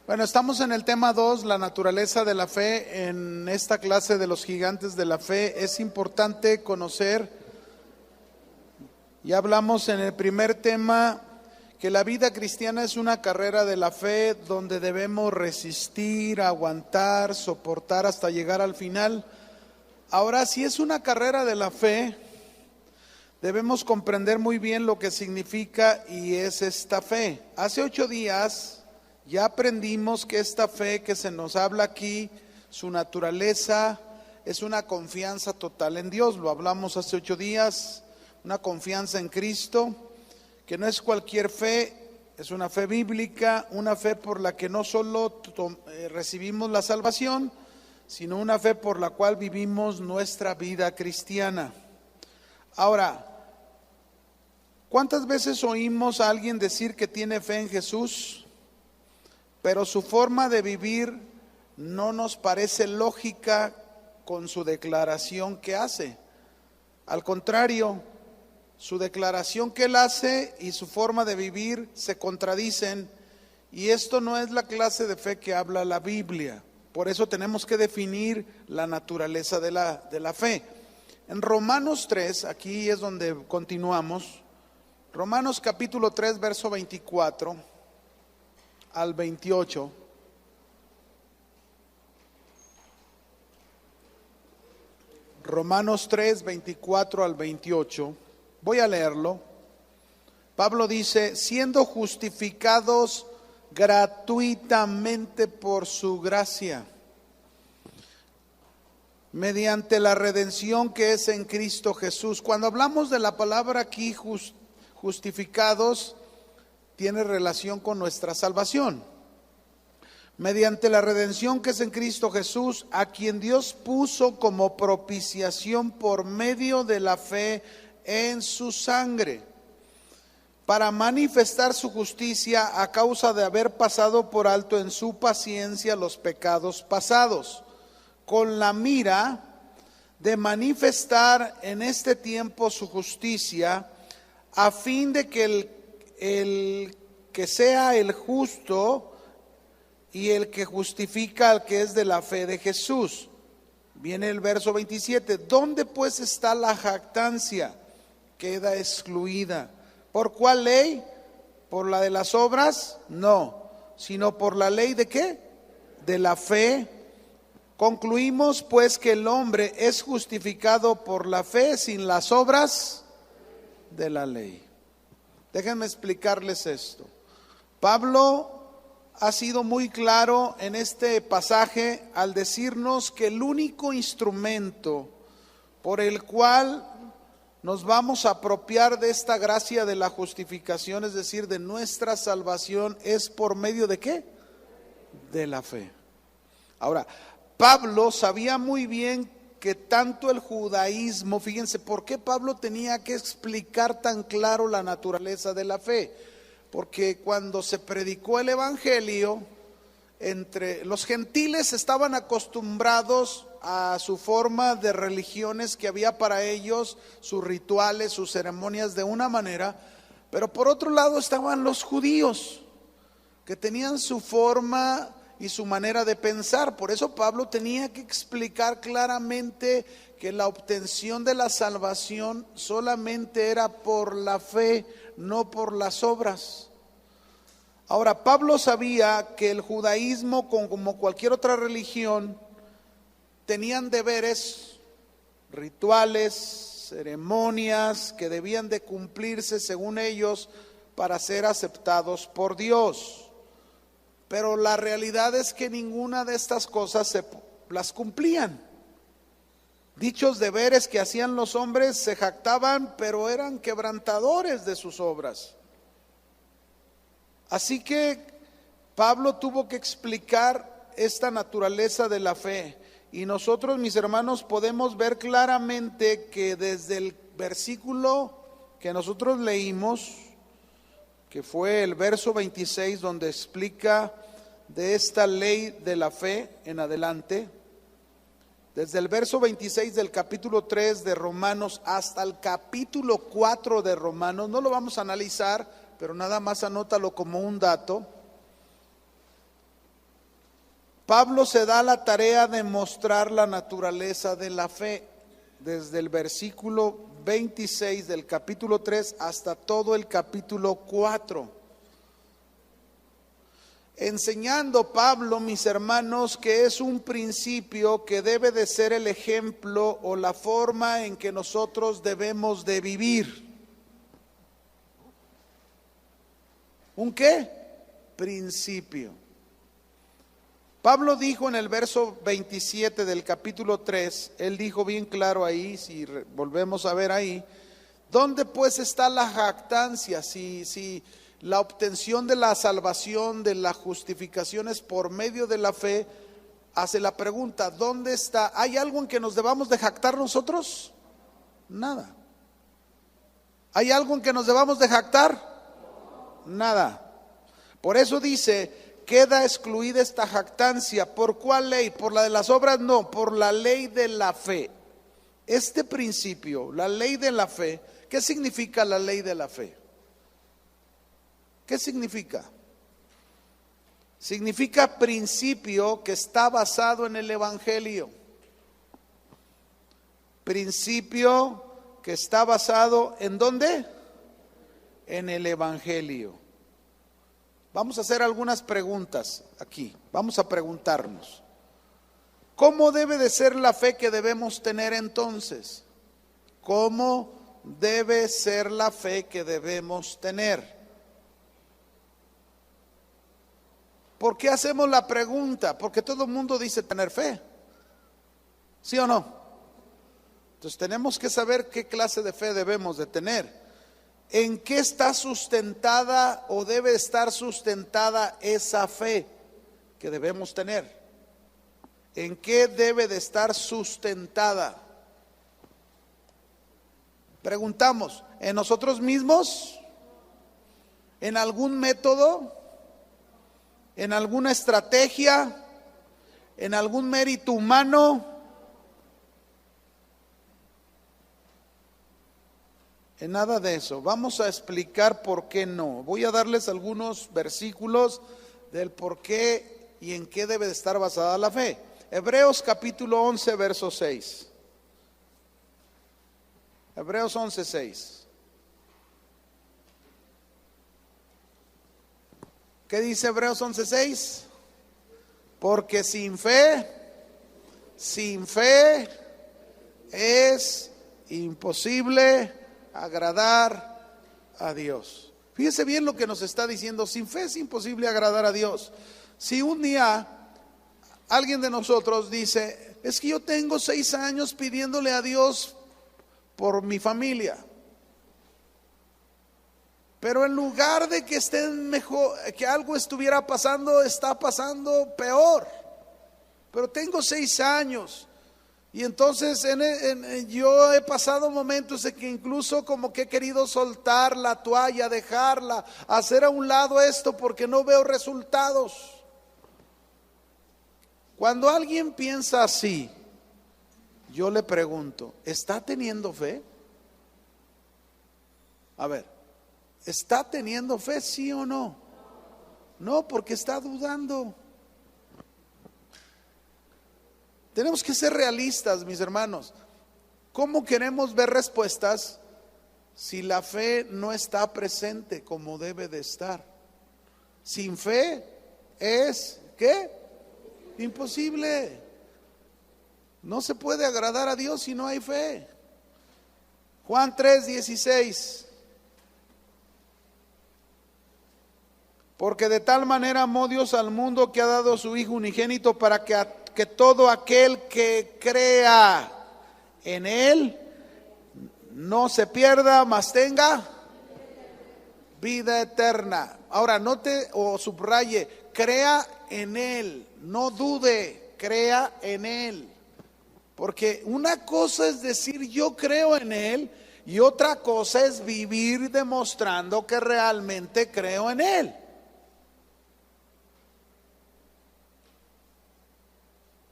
Bueno, estamos en el tema 2, la naturaleza de la fe. En esta clase de los gigantes de la fe es importante conocer, ya hablamos en el primer tema, que la vida cristiana es una carrera de la fe donde debemos resistir, aguantar, soportar hasta llegar al final. Ahora, si es una carrera de la fe, debemos comprender muy bien lo que significa y es esta fe. Hace 8 días ya aprendimos que esta fe que se nos habla aquí, su naturaleza es una confianza total en Dios. Lo hablamos hace 8 días, una confianza en Cristo, que no es cualquier fe, es una fe bíblica, una fe por la que no solo recibimos la salvación, sino una fe por la cual vivimos nuestra vida cristiana. Ahora, ¿cuántas veces oímos a alguien decir que tiene fe en Jesús, pero su forma de vivir no nos parece lógica con su declaración que hace? Al contrario, su declaración que él hace y su forma de vivir se contradicen, y esto no es la clase de fe que habla la Biblia. Por eso tenemos que definir la naturaleza de la fe. En Romanos 3, aquí es donde continuamos. Romanos capítulo 3, verso 24 al 28. Romanos 3, 24 al 28. Voy a leerlo. Pablo dice: siendo justificados gratuitamente por su gracia, mediante la redención que es en Cristo Jesús. Cuando hablamos de la palabra aquí, justificados, tiene relación con nuestra salvación. Mediante la redención que es en Cristo Jesús, a quien Dios puso como propiciación por medio de la fe en su sangre, para manifestar su justicia a causa de haber pasado por alto en su paciencia los pecados pasados, con la mira de manifestar en este tiempo su justicia, a fin de que el que sea el justo y el que justifica al que es de la fe de Jesús. Viene el verso 27. ¿Dónde pues está la jactancia? Queda excluida. ¿Por cuál ley? ¿Por la de las obras? No, sino por la ley ¿de qué? De la fe. Concluimos pues que el hombre es justificado por la fe sin las obras de la ley. Déjenme explicarles esto. Pablo ha sido muy claro en este pasaje al decirnos que el único instrumento por el cual nos vamos a apropiar de esta gracia de la justificación, es decir, de nuestra salvación, es por medio ¿de qué? De la fe. Ahora, Pablo sabía muy bien que tanto el judaísmo, fíjense, ¿por qué Pablo tenía que explicar tan claro la naturaleza de la fe? Porque cuando se predicó el evangelio, entre los gentiles estaban acostumbrados a su forma de religiones que había para ellos, sus rituales, sus ceremonias de una manera, pero por otro lado estaban los judíos, que tenían su forma y su manera de pensar. Por eso Pablo tenía que explicar claramente que la obtención de la salvación solamente era por la fe, no por las obras. Ahora, Pablo sabía que el judaísmo, como cualquier otra religión, tenían deberes, rituales, ceremonias que debían de cumplirse según ellos para ser aceptados por Dios. Pero la realidad es que ninguna de estas cosas las cumplían. Dichos deberes que hacían los hombres se jactaban, pero eran quebrantadores de sus obras. Así que Pablo tuvo que explicar esta naturaleza de la fe. Y nosotros, mis hermanos, podemos ver claramente que desde el versículo que nosotros leímos, que fue el verso 26, donde explica de esta ley de la fe en adelante, desde el verso 26 del capítulo 3 de Romanos hasta el capítulo 4 de Romanos, no lo vamos a analizar, pero nada más anótalo como un dato. Pablo se da la tarea de mostrar la naturaleza de la fe, desde el versículo 26 del capítulo 3 hasta todo el capítulo 4. Enseñando Pablo, mis hermanos, que es un principio que debe de ser el ejemplo o la forma en que nosotros debemos de vivir. ¿Un qué? Principio. Pablo dijo en el verso 27 del capítulo 3, él dijo bien claro ahí, si volvemos a ver ahí, ¿dónde pues está la jactancia? Si la obtención de la salvación, de la justificación es por medio de la fe, hace la pregunta, ¿dónde está? ¿Hay algo en que nos debamos de jactar nosotros? Nada. ¿Hay algo en que nos debamos de jactar? Nada. Por eso dice, queda excluida esta jactancia. ¿Por cuál ley? ¿Por la de las obras? No, por la ley de la fe. Este principio, la ley de la fe, ¿qué significa la ley de la fe? ¿Qué significa? Significa principio que está basado en el Evangelio. Principio que está basado ¿en dónde? En el Evangelio. Vamos a hacer algunas preguntas aquí. Vamos a preguntarnos, ¿cómo debe de ser la fe que debemos tener entonces? ¿Cómo debe ser la fe que debemos tener? ¿Por qué hacemos la pregunta? Porque todo el mundo dice tener fe, ¿sí o no? Entonces tenemos que saber qué clase de fe debemos de tener. ¿En qué está sustentada o debe estar sustentada esa fe que debemos tener? ¿En qué debe de estar sustentada? Preguntamos, ¿en nosotros mismos? ¿En algún método? ¿En alguna estrategia? ¿En algún mérito humano? En nada de eso. Vamos a explicar por qué no. Voy a darles algunos versículos del por qué y en qué debe de estar basada la fe. Hebreos capítulo 11, verso 6. Hebreos 11, 6. ¿Qué dice Hebreos 11, 6? Porque sin fe es imposible agradar a Dios. Fíjese bien lo que nos está diciendo, sin fe es imposible agradar a Dios. Si un día alguien de nosotros dice, es que yo tengo 6 años pidiéndole a Dios por mi familia, pero en lugar de que estén mejor, que algo estuviera pasando, está pasando peor. Pero tengo 6 años. Y entonces yo he pasado momentos en que incluso como que he querido soltar la toalla, dejarla, hacer a un lado esto porque no veo resultados. Cuando alguien piensa así, yo le pregunto, ¿está teniendo fe? A ver, ¿está teniendo fe, sí o no? No, porque está dudando. Tenemos que ser realistas, mis hermanos. ¿Cómo queremos ver respuestas si la fe no está presente como debe de estar? Sin fe es, ¿qué? Imposible. No se puede agradar a Dios si no hay fe. Juan 3:16. Porque de tal manera amó Dios al mundo que ha dado a su Hijo unigénito para que todo aquel que crea en Él no se pierda, mas tenga vida eterna. Ahora note o subraye, crea en Él, no dude, crea en Él. Porque una cosa es decir yo creo en Él y otra cosa es vivir demostrando que realmente creo en Él.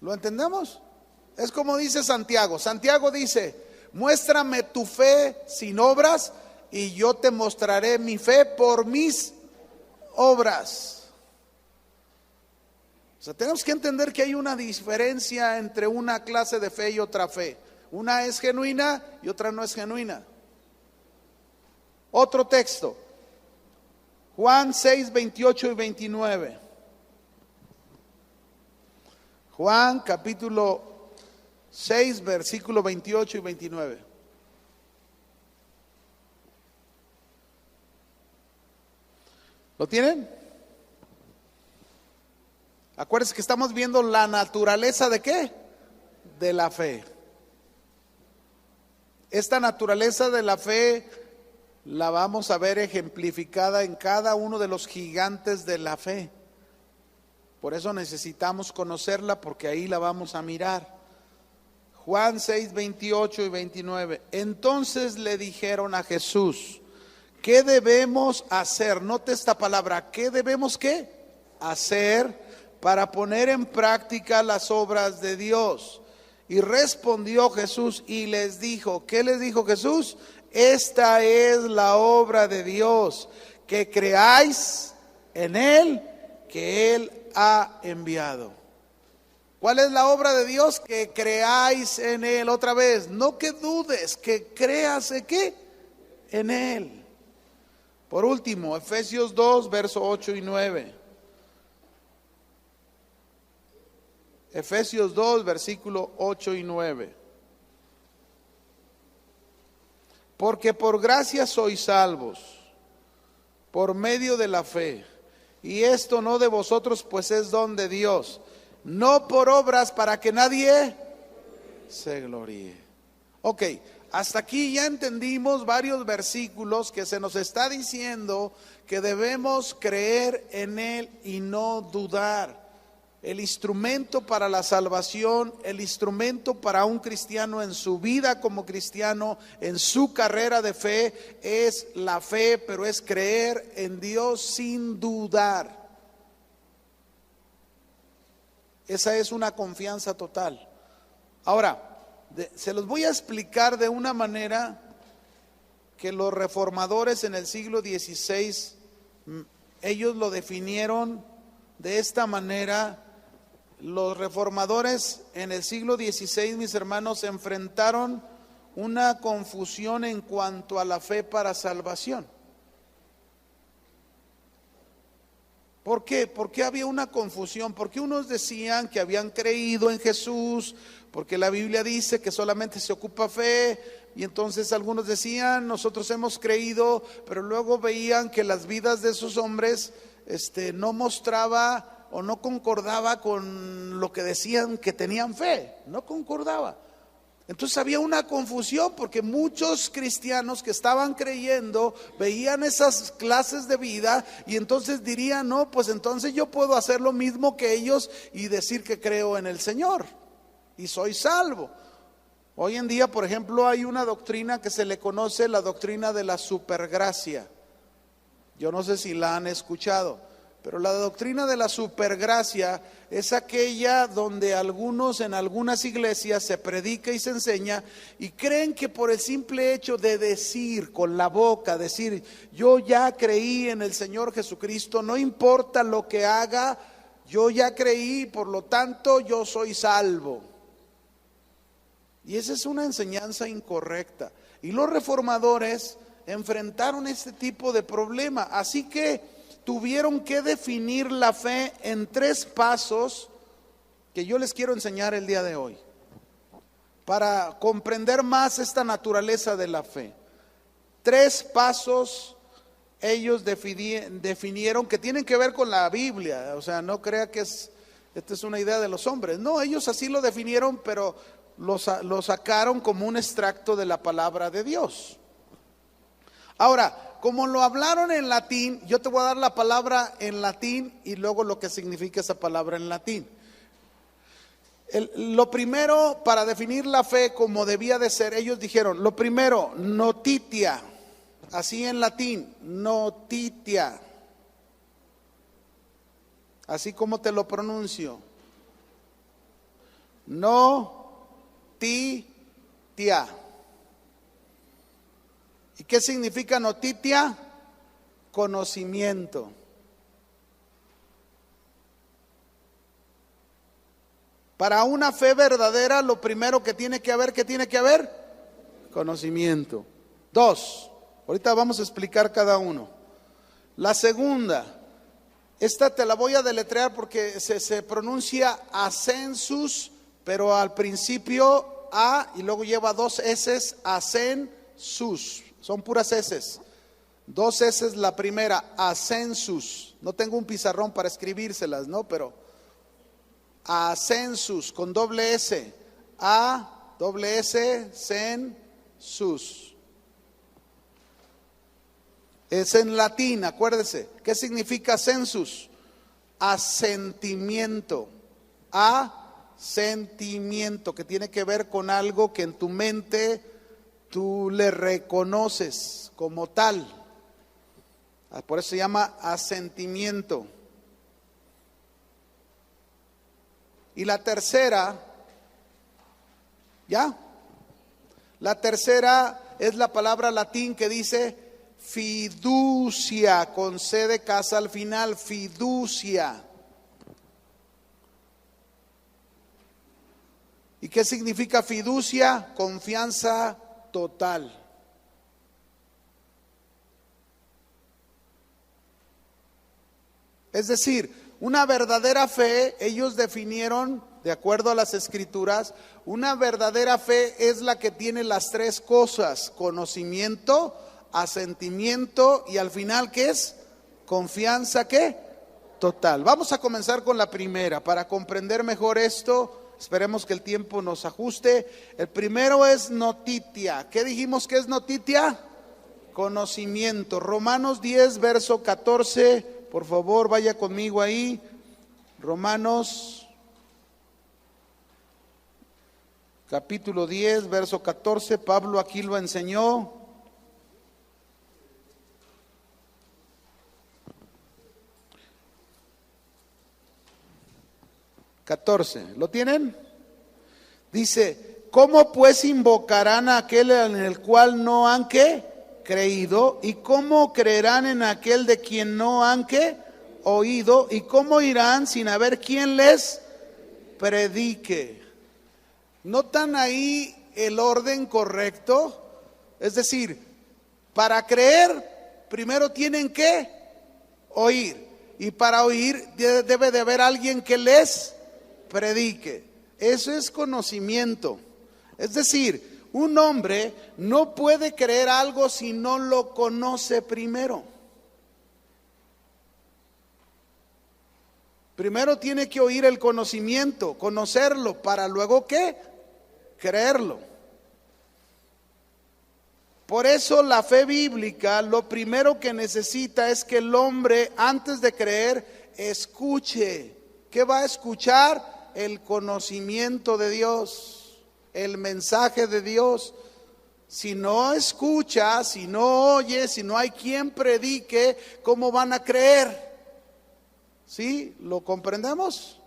¿Lo entendemos? Es como dice Santiago. Santiago dice, muéstrame tu fe sin obras y yo te mostraré mi fe por mis obras. O sea, tenemos que entender que hay una diferencia entre una clase de fe y otra fe. Una es genuina y otra no es genuina. Otro texto, Juan 6, 28 y 29. Juan capítulo 6, versículo 28 y 29. ¿Lo tienen? Acuérdense que estamos viendo la naturaleza de ¿qué? De la fe. Esta naturaleza de la fe la vamos a ver ejemplificada en cada uno de los gigantes de la fe. Por eso necesitamos conocerla, porque ahí la vamos a mirar. Juan 6, 28 y 29. Entonces le dijeron a Jesús, ¿qué debemos hacer? Note esta palabra, ¿qué debemos qué? Hacer para poner en práctica las obras de Dios. Y respondió Jesús y les dijo, ¿qué les dijo Jesús? Esta es la obra de Dios, que creáis en Él, que Él ha enviado. ¿Cuál es la obra de Dios? Que creáis en Él. Otra vez, no que dudes, que creas en ¿qué? En Él. Por último, Efesios 2, verso 8 y 9. Efesios 2, versículo 8 y 9. Porque por gracia sois salvos, por medio de la fe. Y esto no de vosotros, pues es don de Dios. No por obras para que nadie se gloríe. Ok, hasta aquí ya entendimos varios versículos que se nos está diciendo que debemos creer en Él y no dudar. El instrumento para la salvación, el instrumento para un cristiano en su vida como cristiano, en su carrera de fe, es la fe, pero es creer en Dios sin dudar. Esa es una confianza total. Ahora, se los voy a explicar de una manera que los reformadores en el siglo XVI, ellos lo definieron de esta manera. Los reformadores en el siglo XVI, mis hermanos, enfrentaron una confusión en cuanto a la fe para salvación. ¿Por qué? Porque había una confusión, porque unos decían que habían creído en Jesús, porque la Biblia dice que solamente se ocupa fe, y entonces algunos decían, nosotros hemos creído, pero luego veían que las vidas de esos hombres no mostraba o no concordaba con lo que decían que tenían fe, no concordaba. Entonces había una confusión porque muchos cristianos que estaban creyendo veían esas clases de vida y entonces dirían, no, pues entonces yo puedo hacer lo mismo que ellos y decir que creo en el Señor y soy salvo. Hoy en día, por ejemplo, hay una doctrina que se le conoce la doctrina de la supergracia. Yo no sé si la han escuchado. Pero la doctrina de la supergracia es aquella donde algunos en algunas iglesias se predica y se enseña y creen que por el simple hecho de decir con la boca, decir yo ya creí en el Señor Jesucristo, no importa lo que haga, yo ya creí, por lo tanto yo soy salvo. Y esa es una enseñanza incorrecta. Y los reformadores enfrentaron este tipo de problema, así que tuvieron que definir la fe en 3 pasos que yo les quiero enseñar el día de hoy, para comprender más esta naturaleza de la fe. 3 pasos ellos definieron que tienen que ver con la Biblia, o sea, no crea que esta es una idea de los hombres, no, ellos así lo definieron, pero lo sacaron como un extracto de la palabra de Dios. Ahora, como lo hablaron en latín, yo te voy a dar la palabra en latín y luego lo que significa esa palabra en latín. Lo primero, para definir la fe como debía de ser, ellos dijeron, lo primero, notitia, así en latín, notitia, así como te lo pronuncio, notitia. ¿Y qué significa notitia? Conocimiento. Para una fe verdadera, lo primero que tiene que haber, ¿qué tiene que haber? Conocimiento. 2, ahorita vamos a explicar cada uno. La segunda, esta te la voy a deletrear porque se pronuncia ascensus, pero al principio A y luego lleva 2 S, ascensus, son puras S. 2 S la primera, ascensus. No tengo un pizarrón para escribírselas, ¿no? Pero ascensus con doble S, A, doble S, census. Es en latín, acuérdese. ¿Qué significa census? Asentimiento. Asentimiento, que tiene que ver con algo que en tu mente tú le reconoces como tal. Por eso se llama asentimiento. Y la tercera, ¿ya? La tercera es la palabra latín que dice fiducia, con C de casa al final, fiducia. ¿Y qué significa fiducia? Confianza total. Es decir, una verdadera fe, ellos definieron, de acuerdo a las escrituras, una verdadera fe es la que tiene las 3 cosas: conocimiento, asentimiento y al final, ¿qué es? Confianza, ¿qué? Total. Vamos a comenzar con la primera para comprender mejor esto. Esperemos que el tiempo nos ajuste. El primero es notitia. ¿Qué dijimos que es notitia? Conocimiento. Romanos 10, verso 14. Por favor, vaya conmigo ahí. Romanos capítulo 10, verso 14. Pablo aquí lo enseñó. ¿Lo tienen? Dice, ¿cómo pues invocarán a aquel en el cual no han ¿qué? Creído? ¿Y cómo creerán en aquel de quien no han ¿qué? Oído? ¿Y cómo irán sin haber quien les predique? ¿Notan ahí el orden correcto? Es decir, para creer, primero tienen que oír. Y para oír debe de haber alguien que les predique. Eso es conocimiento. Es decir, un hombre no puede creer algo si no lo conoce primero. Primero tiene que oír el conocimiento, conocerlo, para luego ¿qué? Creerlo. Por eso la fe bíblica, lo primero que necesita es que el hombre, antes de creer, escuche. ¿Qué va a escuchar? El conocimiento de Dios, el mensaje de Dios. Si no escucha, si no oye, si no hay quien predique, ¿cómo van a creer? ¿Sí? ¿Lo comprendemos?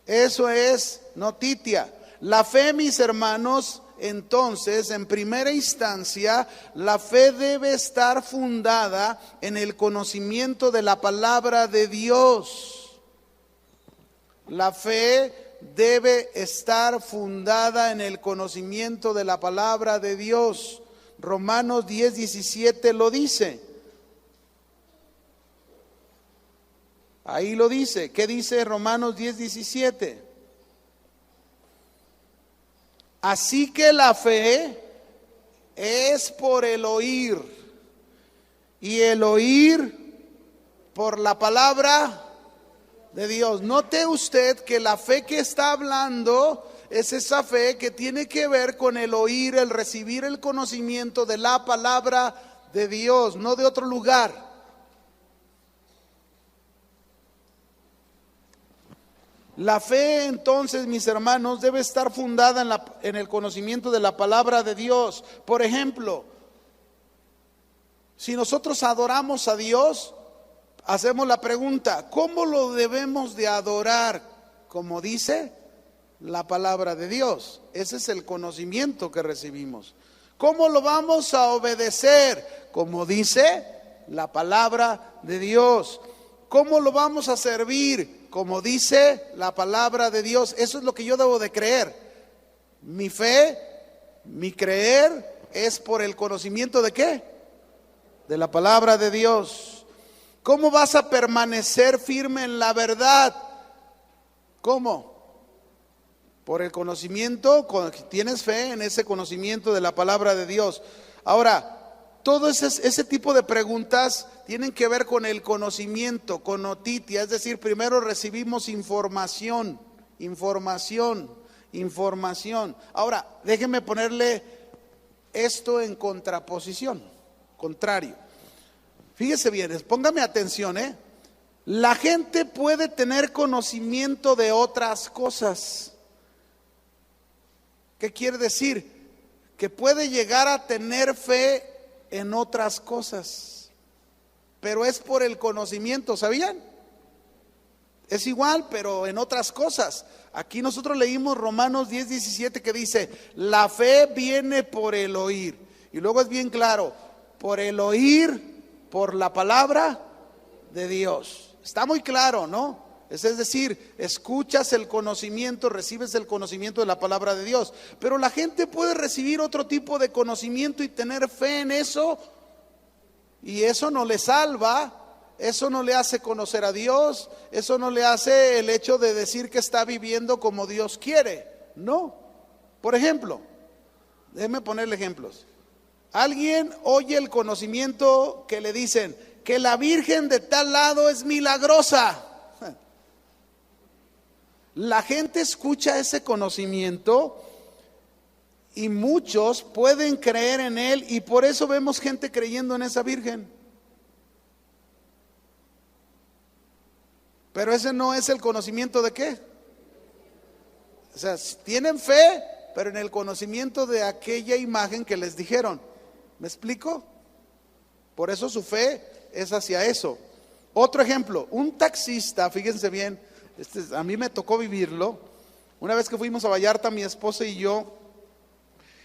Eso es notitia. La fe, mis hermanos, entonces, en primera instancia, la fe debe estar fundada en el conocimiento de la palabra de Dios. La fe debe estar fundada en el conocimiento de la palabra de Dios. Romanos 10, 17 lo dice. Ahí lo dice. ¿Qué dice Romanos 10, 17? Así que la fe es por el oír, y el oír por la palabra de Dios. Note usted que la fe que está hablando es esa fe que tiene que ver con el oír, el recibir el conocimiento de la palabra de Dios, no de otro lugar. La fe, entonces, mis hermanos, debe estar fundada en el conocimiento de la palabra de Dios. Por ejemplo, si nosotros adoramos a Dios, hacemos la pregunta, ¿cómo lo debemos de adorar? Como dice la palabra de Dios. Ese es el conocimiento que recibimos. ¿Cómo lo vamos a obedecer? Como dice la palabra de Dios. ¿Cómo lo vamos a servir? como dice la palabra de Dios. Eso es lo que yo debo de creer. Mi fe, mi creer es por el conocimiento ¿de qué? De la palabra de Dios. ¿Cómo vas a permanecer firme en la verdad? ¿Cómo? Por el conocimiento, tienes fe en ese conocimiento de la palabra de Dios. Ahora, todo ese tipo de preguntas tienen que ver con el conocimiento, con notitia, es decir, primero recibimos información. Ahora, déjenme ponerle esto en contraposición, contrario. Fíjese bien, póngame atención, La gente puede tener conocimiento de otras cosas. ¿Qué quiere decir? Que puede llegar a tener fe en otras cosas, pero es por el conocimiento, ¿sabían? Es igual, pero en otras cosas. Aquí nosotros leímos Romanos 10:17 que dice, la fe viene por el oír. Y luego es bien claro, por el oír, por la palabra de Dios. Está muy claro, ¿no? Es decir, escuchas el conocimiento, recibes el conocimiento de la palabra de Dios. Pero la gente puede recibir otro tipo de conocimiento y tener fe en eso, y eso no le salva, eso no le hace conocer a Dios, eso no le hace el hecho de decir que está viviendo como Dios quiere. No. Por ejemplo, déjenme ponerle ejemplos. Alguien oye el conocimiento que le dicen que la Virgen de tal lado es milagrosa. La gente escucha ese conocimiento y muchos pueden creer en él, y por eso vemos gente creyendo en esa Virgen. Pero ese no es el conocimiento de qué. O sea, tienen fe, pero en el conocimiento de aquella imagen que les dijeron. ¿Me explico? Por eso su fe es hacia eso. Otro ejemplo, un taxista, fíjense bien, a mí me tocó vivirlo. Una vez que fuimos a Vallarta, mi esposa y yo,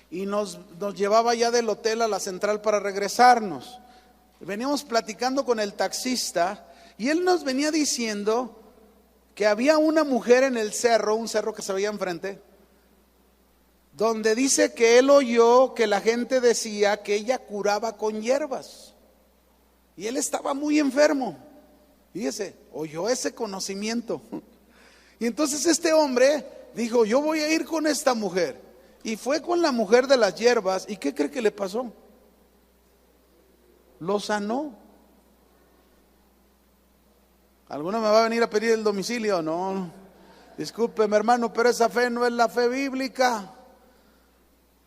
y nos llevaba ya del hotel a la central para regresarnos. Veníamos platicando con el taxista y él nos venía diciendo que había una mujer en el cerro, un cerro que se veía enfrente, donde dice que él oyó que la gente decía que ella curaba con hierbas. Y él estaba muy enfermo. Fíjese, oyó ese conocimiento. Y entonces este hombre dijo, yo voy a ir con esta mujer. Y fue con la mujer de las hierbas. ¿Y qué cree que le pasó? Lo sanó. ¿Alguno me va a venir a pedir el domicilio? No, discúlpeme hermano, pero esa fe no es la fe bíblica.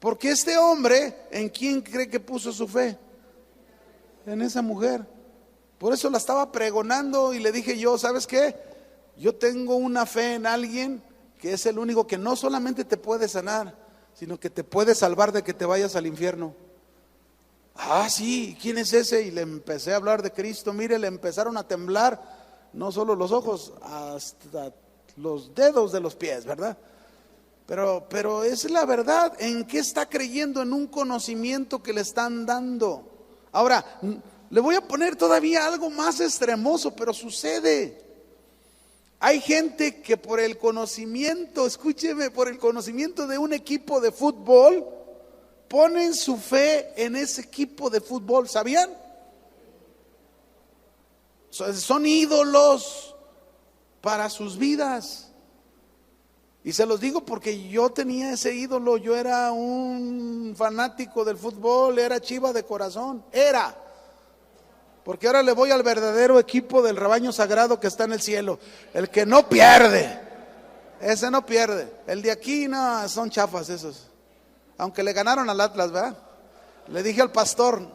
Porque este hombre, ¿en quién cree que puso su fe? En esa mujer. Por eso la estaba pregonando y le dije yo, ¿sabes qué? Yo tengo una fe en alguien que es el único que no solamente te puede sanar, sino que te puede salvar de que te vayas al infierno. Ah, sí, ¿quién es ese? Y le empecé a hablar de Cristo. Mire, le empezaron a temblar, no solo los ojos, hasta los dedos de los pies, ¿verdad? Pero es la verdad. ¿En qué está creyendo? En un conocimiento que le están dando. Ahora, le voy a poner todavía algo más extremoso, pero sucede. Hay gente que por el conocimiento, escúcheme, por el conocimiento de un equipo de fútbol, ponen su fe en ese equipo de fútbol, ¿sabían? Son ídolos para sus vidas. Y se los digo porque yo tenía ese ídolo, yo era un fanático del fútbol, era Chiva de corazón, porque ahora le voy al verdadero equipo del rebaño sagrado que está en el cielo, el que no pierde, ese no pierde. El de aquí no, son chafas esos, aunque le ganaron al Atlas, ¿verdad? Le dije al pastor,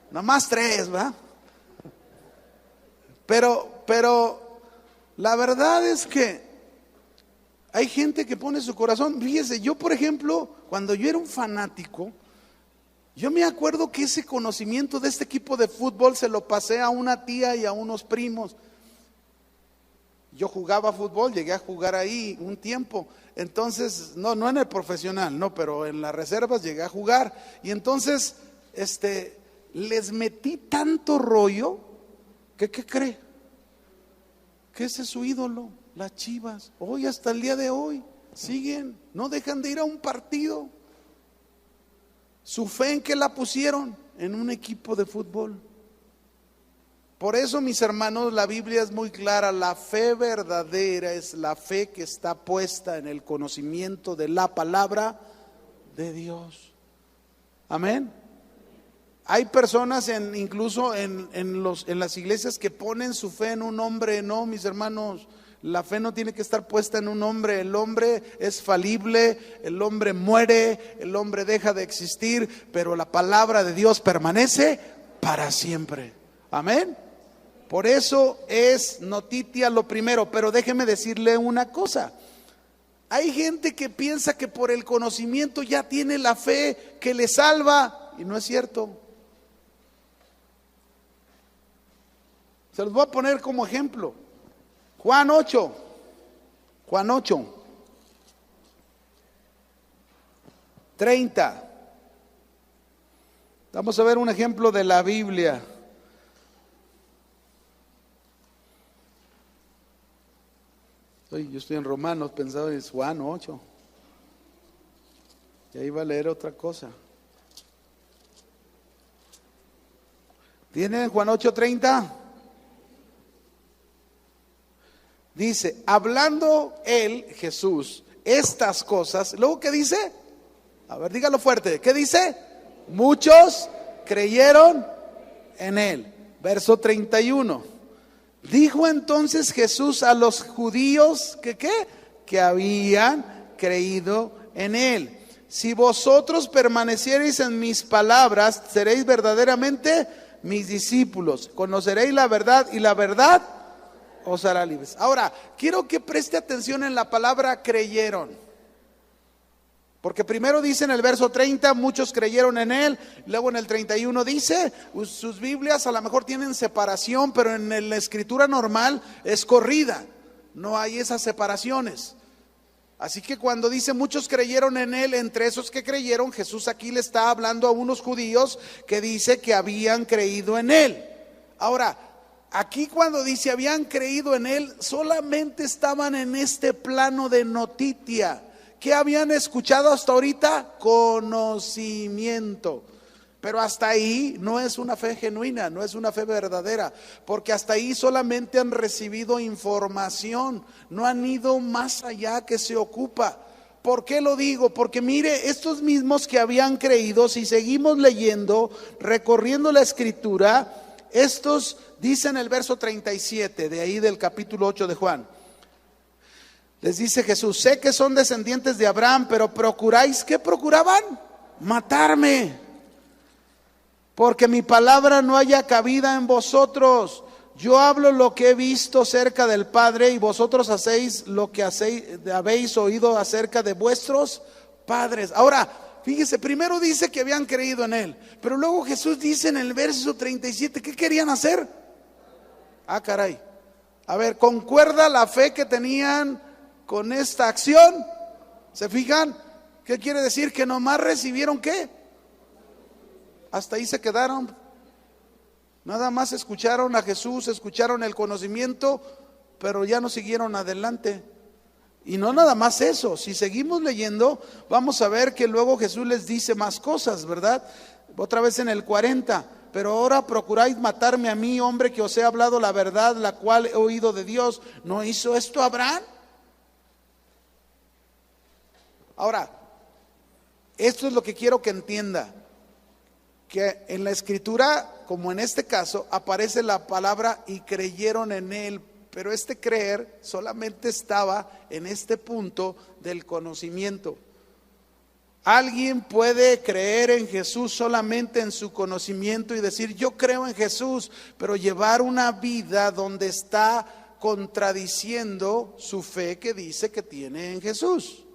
nomás 3, ¿verdad? Pero la verdad es que hay gente que pone su corazón. Fíjese, yo por ejemplo, cuando yo era un fanático, yo me acuerdo que ese conocimiento de este equipo de fútbol se lo pasé a una tía y a unos primos. Yo jugaba fútbol, llegué a jugar ahí un tiempo. Entonces, no en el profesional, no, pero en las reservas llegué a jugar. Y entonces, les metí tanto rollo que, ¿qué cree? porque ese es su ídolo, las Chivas. Hoy, hasta el día de hoy, siguen, no dejan de ir a un partido. Su fe, ¿en qué la pusieron? En un equipo de fútbol. Por eso, mis hermanos, la Biblia es muy clara: la fe verdadera es la fe que está puesta en el conocimiento de la palabra de Dios. Amén. Hay personas incluso en las iglesias que ponen su fe en un hombre. No, mis hermanos, la fe no tiene que estar puesta en un hombre. El hombre es falible, el hombre muere, el hombre deja de existir, pero la palabra de Dios permanece para siempre. Amén. Por eso es noticia lo primero. Pero déjeme decirle una cosa: hay gente que piensa que por el conocimiento ya tiene la fe que le salva, y no es cierto. Se los voy a poner como ejemplo. Juan 8, 30. Vamos a ver un ejemplo de la Biblia. Yo estoy en Romanos, pensaba en Juan 8. Y ahí va a leer otra cosa. ¿Tienen Juan 8:30? Dice: hablando él, Jesús, estas cosas. ¿Luego qué dice? A ver, dígalo fuerte. ¿Qué dice? Muchos creyeron en él. Verso 31. Dijo entonces Jesús a los judíos que habían creído en él: si vosotros permaneciereis en mis palabras, seréis verdaderamente mis discípulos, conoceréis la verdad y la verdad os hará libres. Ahora, quiero que preste atención en la palabra creyeron, porque primero dice en el verso 30, muchos creyeron en él. Luego en el 31 dice, sus Biblias a lo mejor tienen separación, pero en la escritura normal es corrida, no hay esas separaciones. Así que cuando dice muchos creyeron en él, entre esos que creyeron, Jesús aquí le está hablando a unos judíos que dice que habían creído en él. Ahora, aquí cuando dice habían creído en él, solamente estaban en este plano de noticia. ¿Qué habían escuchado hasta ahorita? Conocimiento. Pero hasta ahí no es una fe genuina, no es una fe verdadera, porque hasta ahí solamente han recibido información, no han ido más allá que se ocupa. ¿Por qué lo digo? Porque mire, estos mismos que habían creído, si seguimos leyendo, recorriendo la escritura, estos dicen el verso 37 de ahí del capítulo 8 de Juan. Les dice Jesús: sé que son descendientes de Abraham, pero procuráis, ¿qué procuraban? Matarme, porque mi palabra no haya cabida en vosotros. Yo hablo lo que he visto cerca del Padre, y vosotros hacéis lo que habéis oído acerca de vuestros padres. Ahora, fíjese, primero dice que habían creído en él, pero luego Jesús dice en el verso 37, ¿qué querían hacer? Ah, caray. A ver, ¿concuerda la fe que tenían con esta acción? ¿Se fijan? ¿Qué quiere decir? Que nomás recibieron ¿qué? Hasta ahí se quedaron. Nada más escucharon a Jesús, escucharon el conocimiento, pero ya no siguieron adelante. Y no nada más eso, si seguimos leyendo, vamos a ver que luego Jesús les dice más cosas, ¿verdad? Otra vez en el 40, pero ahora procuráis matarme a mí, hombre que os he hablado la verdad, la cual he oído de Dios. ¿No hizo esto Abraham? Ahora, esto es lo que quiero que entienda, que en la escritura, como en este caso, aparece la palabra y creyeron en él, pero este creer solamente estaba en este punto del conocimiento. Alguien puede creer en Jesús solamente en su conocimiento y decir yo creo en Jesús, pero llevar una vida donde está contradiciendo su fe que dice que tiene en Jesús.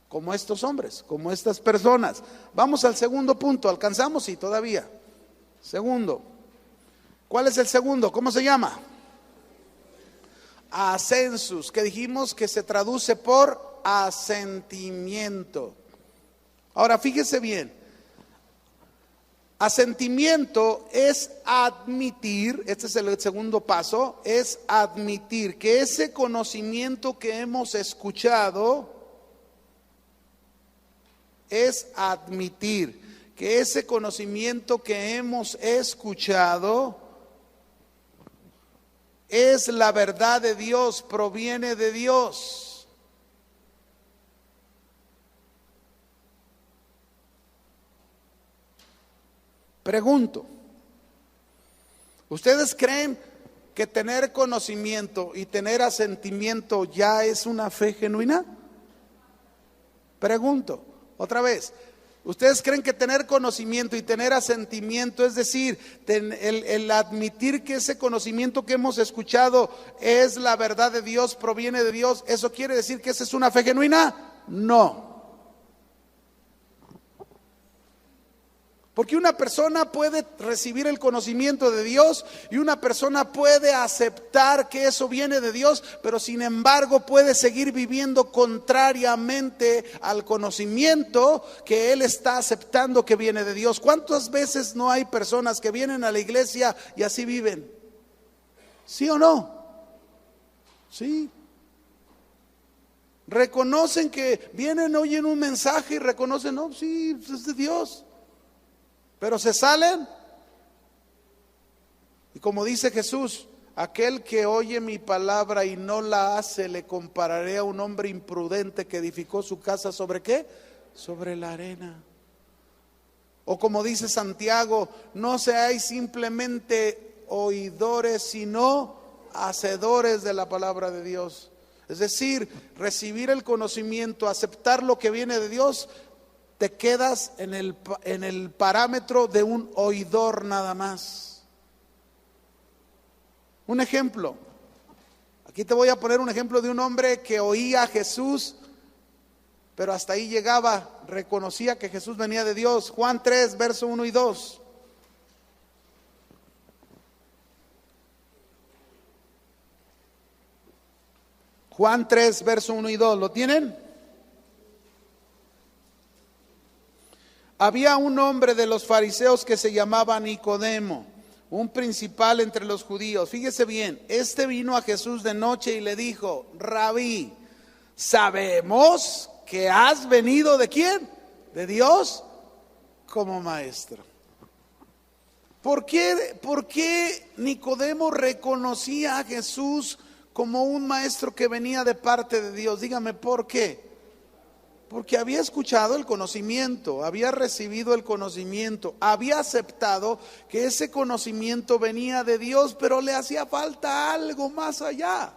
Como estos hombres, como estas personas. Vamos al segundo punto, ¿alcanzamos? Sí, todavía. Segundo. ¿Cuál es el segundo? ¿Cómo se llama? Ascensus, que dijimos que se traduce por asentimiento. Ahora fíjese bien, Asentimiento es admitir, este es el segundo paso, es admitir que ese conocimiento que hemos escuchado, es admitir que ese conocimiento que hemos escuchado es la verdad de Dios, proviene de Dios. Pregunto, ¿ustedes creen que tener conocimiento y tener asentimiento ya es una fe genuina? Pregunto, otra vez, ¿ustedes creen que tener conocimiento y tener asentimiento, es decir, el admitir que ese conocimiento que hemos escuchado es la verdad de Dios, proviene de Dios, eso quiere decir que esa es una fe genuina? No. Porque una persona puede recibir el conocimiento de Dios y una persona puede aceptar que eso viene de Dios, pero sin embargo puede seguir viviendo contrariamente al conocimiento que él está aceptando que viene de Dios. ¿Cuántas veces no hay personas que vienen a la iglesia y así viven? ¿Sí o no? Sí. Reconocen que vienen, oyen un mensaje y reconocen, no, sí, es de Dios. Pero se salen. Y como dice Jesús, aquel que oye mi palabra y no la hace, le compararé a un hombre imprudente que edificó su casa ¿sobre qué? Sobre la arena. O como dice Santiago, no seáis simplemente oidores, sino hacedores de la palabra de Dios. Es decir, recibir el conocimiento, aceptar lo que viene de Dios, te quedas en el parámetro de un oidor nada más. Un ejemplo, aquí te voy a poner un ejemplo de un hombre que oía a Jesús, pero hasta ahí llegaba, reconocía que Jesús venía de Dios. Juan 3, verso 1 y 2. Juan 3, verso 1 y 2, ¿lo tienen? Había un hombre de los fariseos que se llamaba Nicodemo, un principal entre los judíos. Fíjese bien, este vino a Jesús de noche y le dijo: Rabí, sabemos que has venido ¿de quién? De Dios como maestro. ¿Por qué Nicodemo reconocía a Jesús como un maestro que venía de parte de Dios? Dígame, ¿por qué? Porque había escuchado el conocimiento, había recibido el conocimiento, había aceptado que ese conocimiento venía de Dios, pero le hacía falta algo más allá.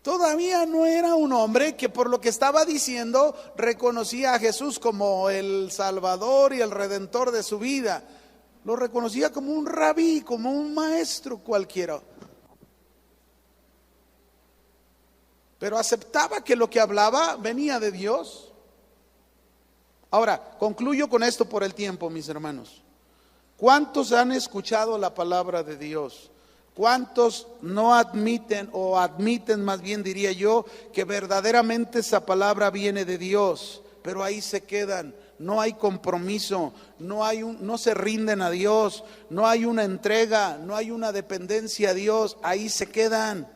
Todavía no era un hombre que por lo que estaba diciendo reconocía a Jesús como el Salvador y el Redentor de su vida. Lo reconocía como un rabí, como un maestro cualquiera. Pero aceptaba que lo que hablaba venía de Dios. Ahora, concluyo con esto por el tiempo, mis hermanos. ¿Cuántos han escuchado la palabra de Dios? ¿Cuántos no admiten, o admiten más bien diría yo, que verdaderamente esa palabra viene de Dios? Pero ahí se quedan, no hay compromiso, no se rinden a Dios, no hay una entrega, no hay una dependencia a Dios, ahí se quedan.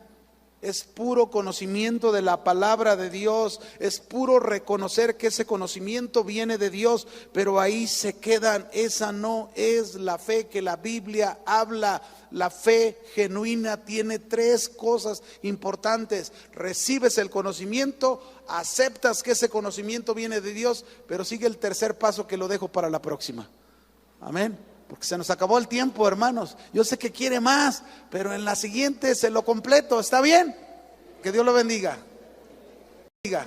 Es puro conocimiento de la palabra de Dios, es puro reconocer que ese conocimiento viene de Dios, pero ahí se quedan. Esa no es la fe que la Biblia habla. La fe genuina tiene tres cosas importantes: recibes el conocimiento, aceptas que ese conocimiento viene de Dios, pero sigue el tercer paso que lo dejo para la próxima. Amén. Porque se nos acabó el tiempo, hermanos. Yo sé que quiere más, pero en la siguiente se lo completo. ¿Está bien? Que Dios lo bendiga. Diga.